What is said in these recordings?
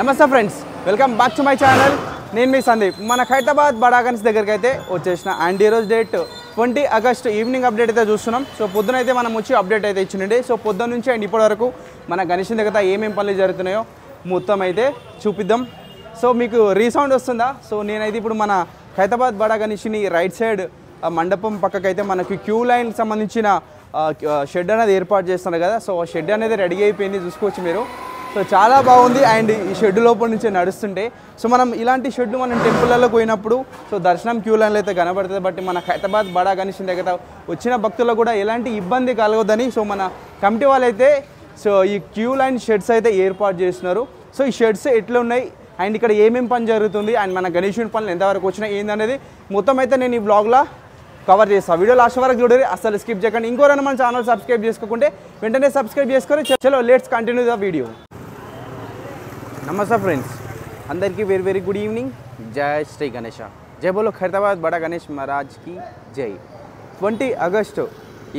నమస్తే friends, welcome back to my channel. నేను మీ సందీప్. మన ఖైరతాబాద్ బడా గణేష్ దగ్గరికి అయితే వచ్చేసిన. అండ్ ఈరోజు డేట్ 20 ఆగస్ట్ ఈవినింగ్ అప్డేట్ అయితే చూస్తున్నాం. సో పొద్దున అయితే మనం వచ్చి అప్డేట్ అయితే ఇచ్చిండే. సో పొద్దున్న నుంచి అండ్ ఇప్పటి వరకు మన గణేష్ దగ్గర ఏమేమి పనులు జరుగుతున్నాయో మొత్తం అయితే చూపిద్దాం. సో మీకు రీసౌండ్ వస్తుందా? సో నేనైతే ఇప్పుడు మన ఖైరతాబాద్ బడా గణేష్ని రైట్ సైడ్ మండపం పక్కకైతే మనకి క్యూ లైన్ సంబంధించిన షెడ్ అనేది ఏర్పాటు చేస్తున్నారు కదా. సో ఆ షెడ్ అనేది రెడీ అయిపోయింది, చూసుకోవచ్చు మీరు. సో చాలా బాగుంది. అండ్ ఈ షెడ్ లోపల నుంచి నడుస్తుంటే సో మనం ఇలాంటి షెడ్ మనం టెంపుల్లలో పోయినప్పుడు సో దర్శనం క్యూ లైన్లు అయితే కనబడుతుంది. బట్ మన ఖైరతాబాద్ బడా గణేష్ దగ్గర వచ్చిన భక్తులకు కూడా ఎలాంటి ఇబ్బంది కలగొద్దని సో మన కమిటీ వాళ్ళు అయితే సో ఈ క్యూ లైన్ షెడ్స్ అయితే ఏర్పాటు చేస్తున్నారు. సో ఈ షెడ్స్ ఎట్లా ఉన్నాయి అండ్ ఇక్కడ ఏమేమి పని జరుగుతుంది అండ్ మన గణేషుని పనులు ఎంతవరకు వచ్చినాయి ఏందనేది మొత్తం అయితే నేను ఈ బ్లాగ్లో కవర్ చేస్తాను. వీడియో లాస్ట్ వరకు చూడండి, అసలు స్కిప్ చేయకండి. ఇంకోరైనా మన ఛానల్ సబ్స్క్రైబ్ చేసుకోకుంటే వెంటనే సబ్స్క్రైబ్ చేసుకొని చలో లెట్స్ కంటిన్యూ ద వీడియో. నమస్తే ఫ్రెండ్స్, అందరికీ వెరీ వెరీ గుడ్ ఈవినింగ్. జై శ్రీ గణేష, జై బోలో ఖైరతాబాద్ బడా గణేష్ మహారాజ్కి జై. 20 ఆగస్టు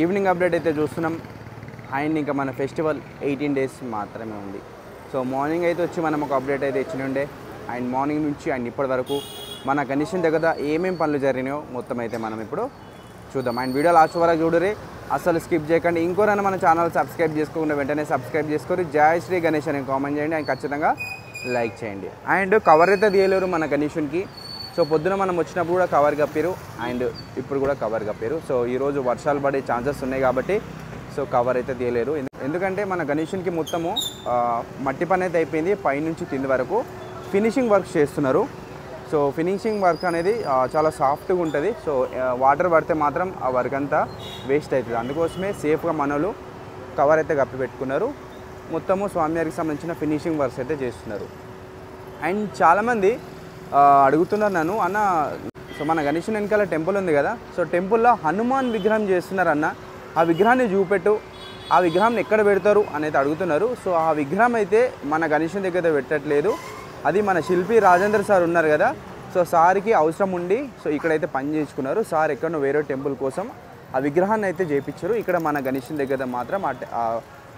ఈవినింగ్ అప్డేట్ అయితే చూస్తున్నాం. అండ్ ఇంకా మన ఫెస్టివల్ 18 డేస్ మాత్రమే ఉంది. సో మార్నింగ్ అయితే వచ్చి మనం ఒక అప్డేట్ అయితే ఇచ్చి ఉండే. అండ్ మార్నింగ్ నుంచి అండ్ ఇప్పటి వరకు మన గణేష్ దగ్గర ఏమేమి పనులు జరిగినాయో మొత్తం అయితే మనం ఇప్పుడు చూద్దాం. అండ్ వీడియో లాస్ట్ వరకు చూడరే, అసలు స్కిప్ చేయకండి. ఇంకోరైనా మన ఛానల్ సబ్స్క్రైబ్ చేసుకోకుండా వెంటనే సబ్స్క్రైబ్ చేసుకొని జై శ్రీ గణేష్ అని కామెంట్ చేయండి అండ్ ఖచ్చితంగా లైక్ చేయండి. అండ్ కవర్ అయితే తీయలేరు మన గణేషునికి. సో పొద్దున మనం వచ్చినప్పుడు కూడా కవర్ కప్పారు అండ్ ఇప్పుడు కూడా కవర్ కప్పారు. సో ఈరోజు వర్షాలు పడే ఛాన్సెస్ ఉన్నాయి కాబట్టి సో కవర్ అయితే తీయలేరు. ఎందుకంటే మన గణేషునికి మొత్తము మట్టి పని అయితే అయిపోయింది, పైనుంచి కింది వరకు ఫినిషింగ్ వర్క్ చేస్తున్నారు. సో ఫినిషింగ్ వర్క్ అనేది చాలా సాఫ్ట్గా ఉంటుంది. సో వాటర్ పడితే మాత్రం ఆ వర్క్ అంతా వేస్ట్ అవుతుంది. అందుకోసమే సేఫ్గా మనలు కవర్ అయితే కప్పి పెట్టుకున్నారు. మొత్తము స్వామివారికి సంబంధించిన ఫినిషింగ్ వర్క్స్ అయితే చేస్తున్నారు. అండ్ చాలామంది అడుగుతున్నారు నన్ను, అన్న సో మన గణేష్ వెనకాల టెంపుల్ ఉంది కదా, సో టెంపుల్లో హనుమాన్ విగ్రహం చేస్తున్నారు అన్న, ఆ విగ్రహాన్ని చూపెట్టు, ఆ విగ్రహాన్ని ఎక్కడ పెడతారు అనేది అడుగుతున్నారు. సో ఆ విగ్రహం అయితే మన గణేష్ దగ్గర పెట్టట్లేదు. అది మన శిల్పి రాజేంద్ర సార్ ఉన్నారు కదా, సో సార్కి అవసరం ఉండి సో ఇక్కడైతే పని చేయించుకున్నారు. సార్ ఎక్కడో వేరే టెంపుల్ కోసం ఆ విగ్రహాన్ని అయితే చేయించారు. ఇక్కడ మన గణేష్ దగ్గర మాత్రం ఆ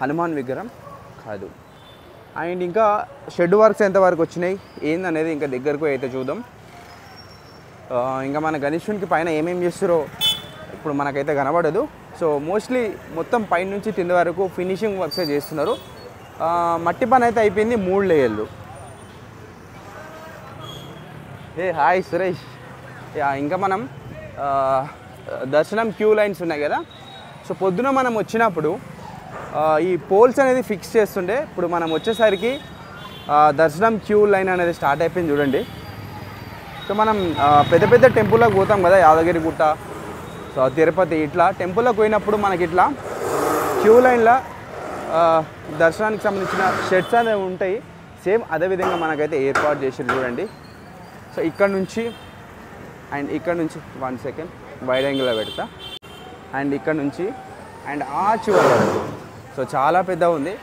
హనుమాన్ విగ్రహం కాదు. అండ్ ఇంకా షెడ్ వర్క్స్ ఎంతవరకు వచ్చినాయి ఏందనేది ఇంకా దగ్గరకు అయితే చూద్దాం. ఇంకా మన గణేషునికి పైన ఏమేమి చేస్తారో ఇప్పుడు మనకైతే కనబడదు. సో మోస్ట్లీ మొత్తం పైన నుంచి కింద వరకు ఫినిషింగ్ వర్క్సే చేస్తున్నారు. మట్టి పని అయితే అయిపోయింది, 3 లేయర్లు. హాయ్ సురేష్. ఇంకా మనం దర్శనం క్యూ లైన్స్ ఉన్నాయి కదా, సో పొద్దున మనం వచ్చినప్పుడు ఈ పోల్స్ అనేది ఫిక్స్ చేస్తుండే. ఇప్పుడు మనం వచ్చేసరికి దర్శనం క్యూ లైన్ అనేది స్టార్ట్ అయిపోయింది చూడండి. సో మనం పెద్ద పెద్ద టెంపుల్లోకి పోతాం కదా, యాదగిరి గుట్ట, సో తిరుపతి, ఇట్లా టెంపుల్లోకి పోయినప్పుడు మనకి ఇట్లా క్యూ లైన్లో దర్శనానికి సంబంధించిన షెడ్స్ అనేవి ఉంటాయి. సేమ్ అదేవిధంగా మనకైతే ఏర్పాటు చేసి చూడండి. సో ఇక్కడ నుంచి అండ్ ఇక్కడ నుంచి 1 సెకండ్ వైడ్ యాంగిల్లో పెడతా. అండ్ ఇక్కడ నుంచి అండ్ ఆ చివరి వరకు సో చాలా పెద్ద ఉంది.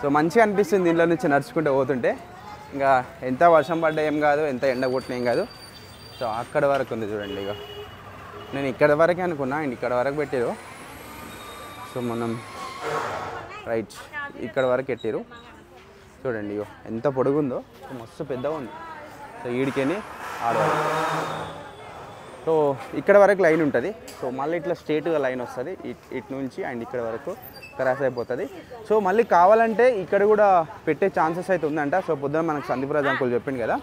సో మంచిగా అనిపిస్తుంది దీనిలో నుంచి నడుచుకుంటూ పోతుంటే. ఇంకా ఎంత వర్షం పడ్డా ఏం కాదు, ఎంత ఎండ కొట్టినా ఏం కాదు. సో అక్కడ వరకు ఉంది చూడండి. ఇక నేను ఇక్కడ వరకే అనుకున్నా అండ్ ఇక్కడ వరకు పెట్టారు. సో మనం రైట్ ఇక్కడ వరకు పెట్టారు చూడండి. ఇగో ఎంత పొడుగుందో, మస్తు పెద్దగా ఉంది. సో ఈడికని ఆడవాలి. సో ఇక్కడ వరకు లైన్ ఉంటుంది. సో మళ్ళీ ఇట్లా స్ట్రేట్గా లైన్ వస్తుంది ఇటు నుంచి అండ్ ఇక్కడ వరకు క్రాస్ అయిపోతుంది. సో మళ్ళీ కావాలంటే ఇక్కడ కూడా పెట్టే ఛాన్సెస్ అయితే ఉందంట. సో పొద్దున మనకు సందీప్ రాజ్ అంకుల్ చెప్పింది కదా.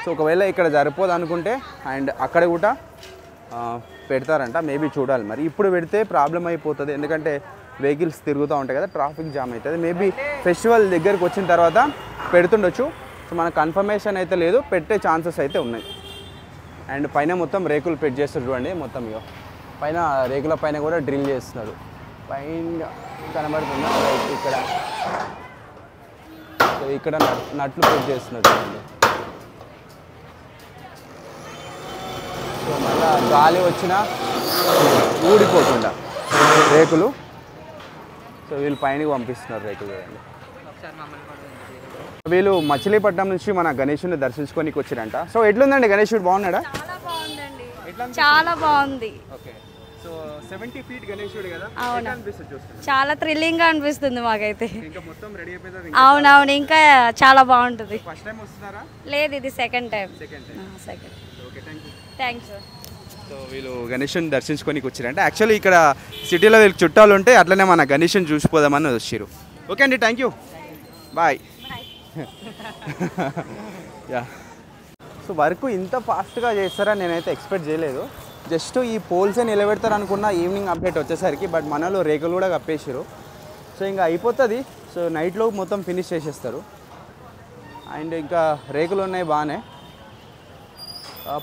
సో ఒకవేళ ఇక్కడ సరిపోదు అనుకుంటే అండ్ అక్కడ కూడా పెడతారంట, మేబీ చూడాలి. మరి ఇప్పుడు పెడితే ప్రాబ్లం అయిపోతుంది, ఎందుకంటే వెహికల్స్ తిరుగుతూ ఉంటాయి కదా, ట్రాఫిక్ జామ్ అవుతుంది. మేబీ ఫెస్టివల్ దగ్గరికి వచ్చిన తర్వాత పెడుతుండొచ్చు. సో మన కన్ఫర్మేషన్ అయితే లేదు, పెట్టే ఛాన్సెస్ అయితే ఉన్నాయి. అండ్ పైన మొత్తం రేకులు పెట్టి చేస్తారు చూడండి. మొత్తం ఇగో పైన రేకుల పైన కూడా డ్రిల్ చేస్తున్నారు. పైన కనబడుతుంది ఇక్కడ. సో ఇక్కడ నట్లు పెట్టి చేస్తున్నారు చూడండి. సో మళ్ళీ గాలి వచ్చినా ఊడిపోకుండా రేకులు. సో వీళ్ళు పైనకి పంపిస్తున్నారు రేకులు చూడండి. వీళ్ళు మచిలీపట్నం నుంచి మన గణేషుని దర్శించుకోనికి వచ్చిరంట. సో ఎట్లుందండి గణేశుడు, బాగున్నాడా? చాలా బాగుంది. ఓకే. సో సో 70 ఫీట్ గణేశుడు కదా, అవును. అనిపిస్తుంది చూస్తుంటే? చాలా థ్రిల్లింగ్గా అనిపిస్తుంది మాకైతే. ఇంకా మొత్తం రెడీ అయిపోయింది. అవునవును, ఇంకా చాలా బాగుంటుంది. ఫస్ట్ టైం వస్తున్నారా? లేదు, ఇది second time. Second time. Second. Okay, thank you. Thanks. So వీళ్ళు గణేషుని దర్శించుకోనికి వచ్చారంటే యాక్చువల్లీ ఇక్కడ సిటీలో వీళ్ళకి చుట్టాలు ఉంటే అట్లనే మన గణేషుని చూసిపోదామని వచ్చారు. ఓకే అండి, thank you, bye. Yeah, so work ఇంత ఫాస్ట్గా చేస్తారని నేనైతే ఎక్స్పెక్ట్ చేయలేదు. జస్ట్ ఈ పోల్సే నిలబెడతారు అనుకున్న ఈవినింగ్ అప్డేట్ వచ్చేసరికి, బట్ మనలో రేకులు కూడా కప్పేసారు. సో ఇంకా అయిపోతుంది. సో నైట్లో మొత్తం ఫినిష్ చేసేస్తారు. అండ్ ఇంకా రేకులు ఉన్నాయి బాగానే.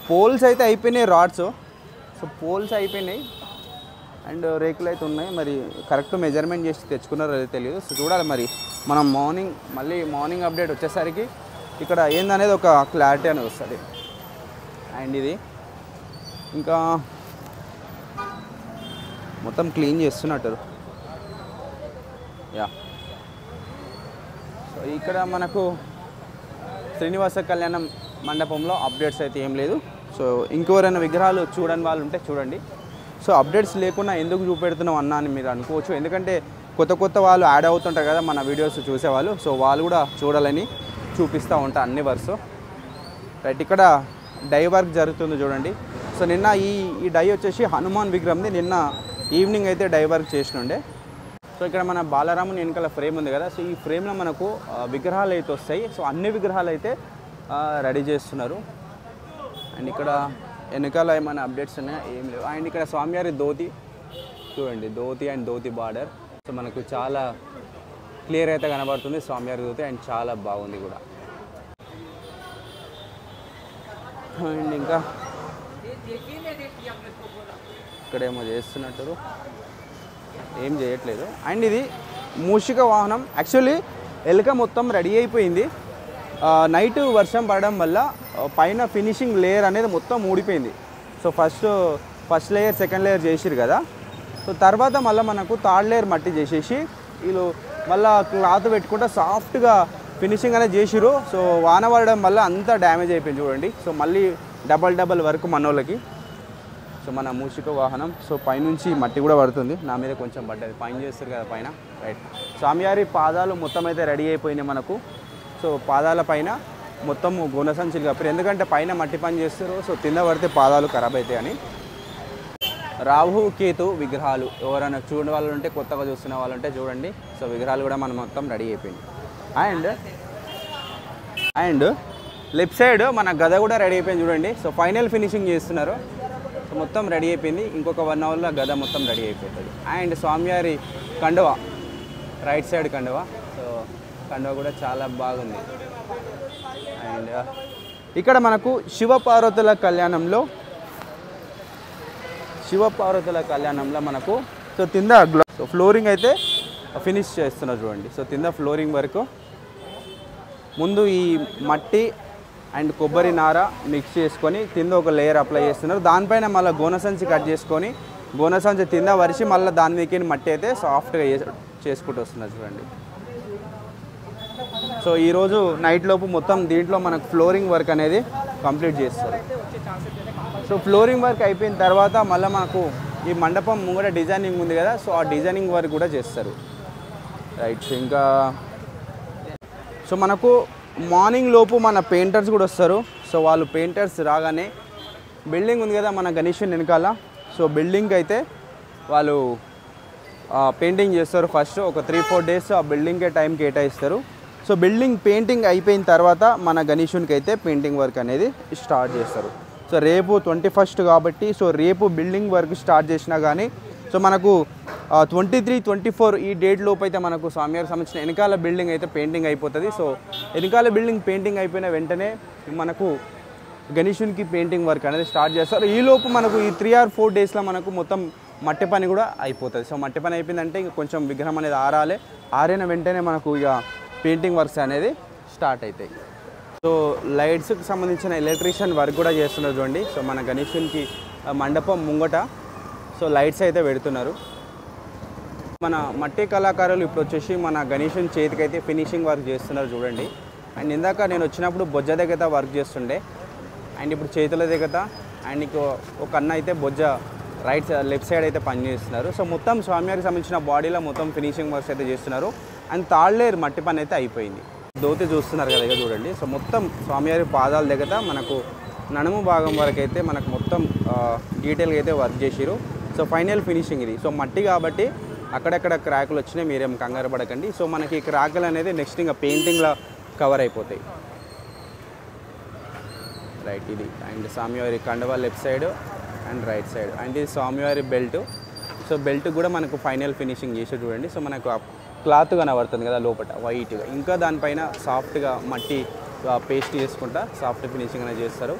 పోల్స్ అయితే అయిపోయినాయి, రాడ్స్. సో పోల్స్ అయిపోయినాయి అండ్ రేకులు అయితే ఉన్నాయి. మరి కరెక్ట్ మెజర్మెంట్ చేసి తెచ్చుకున్నారో అది తెలియదు. సో చూడాలి మరి మనం మార్నింగ్ అప్డేట్ వచ్చేసరికి ఇక్కడ ఏందనేది ఒక క్లారిటీ అనేది వస్తుంది. అండ్ ఇది ఇంకా మొత్తం క్లీన్ చేస్తున్నట్టు. యా, సో ఇక్కడ మనకు శ్రీనివాస కళ్యాణం మండపంలో అప్డేట్స్ అయితే ఏం లేదు. సో ఇంకెవరైనా విగ్రహాలు చూడని వాళ్ళు ఉంటే చూడండి. సో అప్డేట్స్ లేకుండా ఎందుకు చూపెడుతున్నాం అన్నా అని మీరు అనుకోవచ్చు. ఎందుకంటే కొత్త వాళ్ళు యాడ్ అవుతుంటారు కదా మన వీడియోస్ చూసేవాళ్ళు. సో వాళ్ళు కూడా చూడాలని చూపిస్తూ ఉంటారు అన్ని వర్క్స్. రైట్, ఇక్కడ డై వర్క్ జరుగుతుంది చూడండి. సో నిన్న ఈ డై వచ్చేసి హనుమాన్ విగ్రహంది. నిన్న ఈవినింగ్ అయితే డై వర్క్ చేసినుండే. సో ఇక్కడ మన బాలరాముని వెనకాల ఫ్రేమ్ ఉంది కదా. సో ఈ ఫ్రేమ్లో మనకు విగ్రహాలు అయితే వస్తాయి. సో అన్ని విగ్రహాలు అయితే రెడీ చేస్తున్నారు. అండ్ ఇక్కడ వెనకాల ఏమైనా అప్డేట్స్ ఉన్నాయా? ఏం లేవు. అండ్ ఇక్కడ స్వామివారి ధోతి చూడండి, dhoti and dhoti border. So మనకు చాలా క్లియర్ అయితే కనబడుతుంది స్వామివారి ధోతి. అండ్ చాలా బాగుంది కూడా. అండ్ ఇంకా ఇక్కడేమో చేస్తున్నట్టు, ఏం చేయట్లేదు. అండ్ ఇది మూషిక వాహనం. యాక్చువల్లీ ఎలుక మొత్తం రెడీ అయిపోయింది. నైట్ వర్షం పడడం వల్ల పైన ఫినిషింగ్ లేయర్ అనేది మొత్తం ఊడిపోయింది. So first layer second layer చేసిరు కదా. సో తర్వాత మళ్ళీ మనకు థర్డ్ లేయర్ మట్టి చేసేసి వీళ్ళు మళ్ళీ క్లాత్ పెట్టుకుంటే సాఫ్ట్గా ఫినిషింగ్ అనేది చేసిరు. సో వాన పడడం వల్ల అంతా డ్యామేజ్ అయిపోయింది చూడండి. సో మళ్ళీ డబల్ వర్క్ మనోళ్ళకి. సో మన మూషిక వాహనం. సో పైనుంచి మట్టి కూడా పడుతుంది. నా మీద కొంచెం పడ్డది, పైన చేస్తారు కదా పైన. రైట్, స్వామివారి పాదాలు మొత్తం అయితే రెడీ అయిపోయినాయి మనకు. సో పాదాల పైన మొత్తం గుణసంచులు కప్పారు. ఎందుకంటే పైన మట్టి పని చేస్తారు. సో కింద పడితే పాదాలు ఖరాబ్ అవుతాయని. రాహు కేతు విగ్రహాలు ఎవరైనా చూడని వాళ్ళు ఉంటే, కొత్తగా చూస్తున్న వాళ్ళు ఉంటే చూడండి. సో విగ్రహాలు కూడా మనం మొత్తం రెడీ అయిపోయింది. అండ్ లెఫ్ట్ సైడ్ మన గద కూడా రెడీ అయిపోయింది చూడండి. సో ఫైనల్ ఫినిషింగ్ చేస్తున్నారు. సో మొత్తం రెడీ అయిపోయింది. ఇంకొక 1 అవర్లో గద మొత్తం రెడీ అయిపోతుంది. అండ్ స్వామివారి కండువ, రైట్ సైడ్ కండువ. సో కండువ కూడా చాలా బాగుంది. అండ్ ఇక్కడ మనకు శివపార్వతుల కళ్యాణంలో మనకు సో కింద సో ఫ్లోరింగ్ అయితే ఫినిష్ చేస్తున్నారు చూడండి. సో కింద ఫ్లోరింగ్ వరకు ముందు ఈ మట్టి అండ్ కొబ్బరి నార మిక్స్ చేసుకొని కింద ఒక లేయర్ అప్లై చేస్తున్నారు. దానిపైన మళ్ళీ గోనసంచి కట్ చేసుకొని గోనసంచి కింద వరిచి మళ్ళీ దాని మీద మట్టి అయితే సాఫ్ట్గా చేసుకుంటూ వస్తున్నారు చూడండి. సో ఈరోజు నైట్ లోపు మొత్తం దీంట్లో మనకు ఫ్లోరింగ్ వర్క్ అనేది కంప్లీట్ చేస్తారు. సో ఫ్లోరింగ్ వర్క్ అయిపోయిన తర్వాత మళ్ళీ మనకు ఈ మండపం ముంగట డిజైనింగ్ ఉంది కదా. సో ఆ డిజైనింగ్ వర్క్ కూడా చేస్తారు. రైట్, ఇంకా సో మనకు మార్నింగ్ లోపు మన పెయింటర్స్ కూడా వస్తారు. సో వాళ్ళు పెయింటర్స్ రాగానే బిల్డింగ్ ఉంది కదా మన గణేశుని వెనకాల. సో బిల్డింగ్ అయితే వాళ్ళు పెయింటింగ్ చేస్తారు. ఫస్ట్ ఒక 3-4 డేస్ ఆ బిల్డింగ్కే టైం కేటాయిస్తారు. సో బిల్డింగ్ పెయింటింగ్ అయిపోయిన తర్వాత మన గణేశునికి అయితే పెయింటింగ్ వర్క్ అనేది స్టార్ట్ చేస్తారు. సో రేపు 21st కాబట్టి సో రేపు బిల్డింగ్ వర్క్ స్టార్ట్ చేసినా కానీ సో మనకు 23-24 ఈ డేట్ లోపు అయితే మనకు స్వామివారికి సంబంధించిన వెనకాల బిల్డింగ్ అయితే పెయింటింగ్ అయిపోతుంది. సో వెనకాల బిల్డింగ్ పెయింటింగ్ అయిపోయిన వెంటనే మనకు గణేశునికి పెయింటింగ్ వర్క్ అనేది స్టార్ట్ చేస్తారు. ఈ లోపు మనకు ఈ 3 or 4 డేస్లో మనకు మొత్తం మట్టి పని కూడా అయిపోతుంది. సో మట్టి పని అయిపోయిందంటే ఇంక కొంచెం విగ్రహం అనేది ఆరిన వెంటనే మనకు ఇక పెయింటింగ్ వర్క్స్ అనేది స్టార్ట్ అవుతాయి. సో లైట్స్కి సంబంధించిన ఎలక్ట్రీషియన్ వర్క్ కూడా చేస్తున్నారు చూడండి. సో మన గణేశునికి మండపం ముంగట సో లైట్స్ అయితే పెడుతున్నారు. మన మట్టి కళాకారులు ఇప్పుడు వచ్చేసి మన గణేశుని చేతికైతే ఫినిషింగ్ వర్క్ చేస్తున్నారు చూడండి. అండ్ ఇందాక నేను వచ్చినప్పుడు బొజ్జ దగ్గర వర్క్ చేస్తుండే. అండ్ ఇప్పుడు చేతుల దగ్గర అండ్ ఒక అన్న అయితే బొజ్జ లెఫ్ట్ సైడ్ అయితే పని చేస్తున్నారు. సో మొత్తం స్వామివారికి సంబంధించిన బాడీలో మొత్తం ఫినిషింగ్ వర్క్స్ అయితే చేస్తున్నారు. అండ్ థర్డ్ లేయర్ మట్టి పని అయితే అయిపోయింది. దోతి చూస్తున్నారు కదా ఇక చూడండి. సో మొత్తం స్వామివారి పాదాల దగ్గర మనకు నడుము భాగం వరకు అయితే మనకు మొత్తం డీటెయిల్గా అయితే వర్క్ చేసిరు. సో ఫైనల్ ఫినిషింగ్ ఇది. సో మట్టి కాబట్టి అక్కడక్కడ క్రాకులు వచ్చినాయి, మీరేం కంగారు పడకండి. సో మనకి ఈ క్రాకులు అనేది నెక్స్ట్ ఇంకా పెయింటింగ్లో కవర్ అయిపోతాయి. రైట్ ఇది అండ్ స్వామివారి కండవా left side and right side and ఇది స్వామివారి బెల్ట్. సో బెల్ట్ కూడా మనకు ఫైనల్ ఫినిషింగ్ చేసి చూడండి. సో మనకు క్లాత్ కనబడుతుంది కదా లోపల వైట్గా, ఇంకా దానిపైన సాఫ్ట్గా మట్టి పేస్ట్ చేసుకుంటా సాఫ్ట్ ఫినిషింగ్ అనేది చేస్తారు.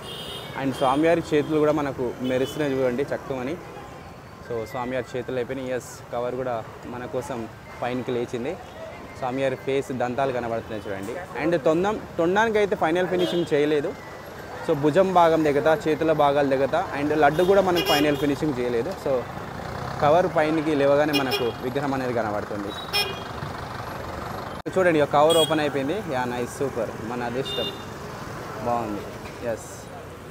అండ్ స్వామివారి చేతులు కూడా మనకు మెరుస్తున్నాయి చూడండి చక్కమని. సో స్వామివారి చేతులు అయిపోయినాయి. ఎస్ కవర్ కూడా మన కోసం పైనకి లేచింది. స్వామివారి ఫేస్ దంతాలు కనబడుతున్నాయి చూడండి. అండ్ తొండానికి అయితే ఫైనల్ ఫినిషింగ్ చేయలేదు. సో భుజం భాగం దగ్గర, చేతుల భాగాల దగ్గర అండ్ లడ్డు కూడా మనకు ఫైనల్ ఫినిషింగ్ చేయలేదు. సో కవర్ పైనకి లేవగానే మనకు విగ్రహం అనేది కనబడుతుంది చూడండి. కవర్ ఓపెన్ అయిపోయింది. యా నైస్ సూపర్, మన అదృష్టం బాగుంది. ఎస్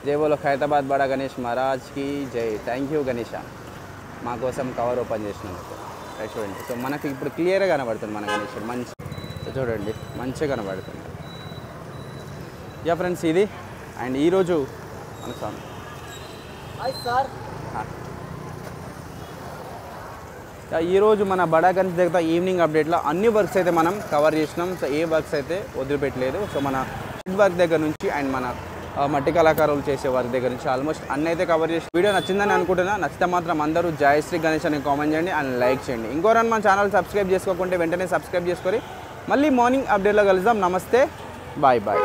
జై బోలో ఖైరతాబాద్ బడా గణేష్ మహారాజ్కి జై. థ్యాంక్ యూ గణేష మా కోసం కవర్ ఓపెన్ చేసినందుకు. చూడండి సో మనకి ఇప్పుడు క్లియర్గా కనబడుతుంది మన గణేషుడు మంచి. చూడండి మంచిగా కనబడుతుంది. యా ఫ్రెండ్స్ ఇది అండ్ ఈరోజు మన స్వామి ఈరోజు మన బడా గణేష్ దగ్గర ఈవినింగ్ అప్డేట్లో అన్ని వర్క్స్ అయితే మనం కవర్ చేసినాం. సో ఏ వర్క్స్ అయితే వదిలిపెట్టలేదు. సో మన షెడ్ వర్క్ దగ్గర నుంచి అండ్ మన మట్టి కళాకారులు చేసే వర్క్ దగ్గర నుంచి ఆల్మోస్ట్ అన్నీ అయితే కవర్ చేసి వీడియో నచ్చిందని అనుకుంటున్నా. నచ్చితే మాత్రం అందరూ జయశ్రీ గణేష్ అని కామెంట్ చేయండి అండ్ లైక్ చేయండి. ఇంకోరని మన ఛానల్ సబ్స్క్రైబ్ చేసుకోకుంటే వెంటనే సబ్స్క్రైబ్ చేసుకొని మళ్ళీ మార్నింగ్ అప్డేట్లో కలుద్దాం. నమస్తే, బాయ్ బాయ్.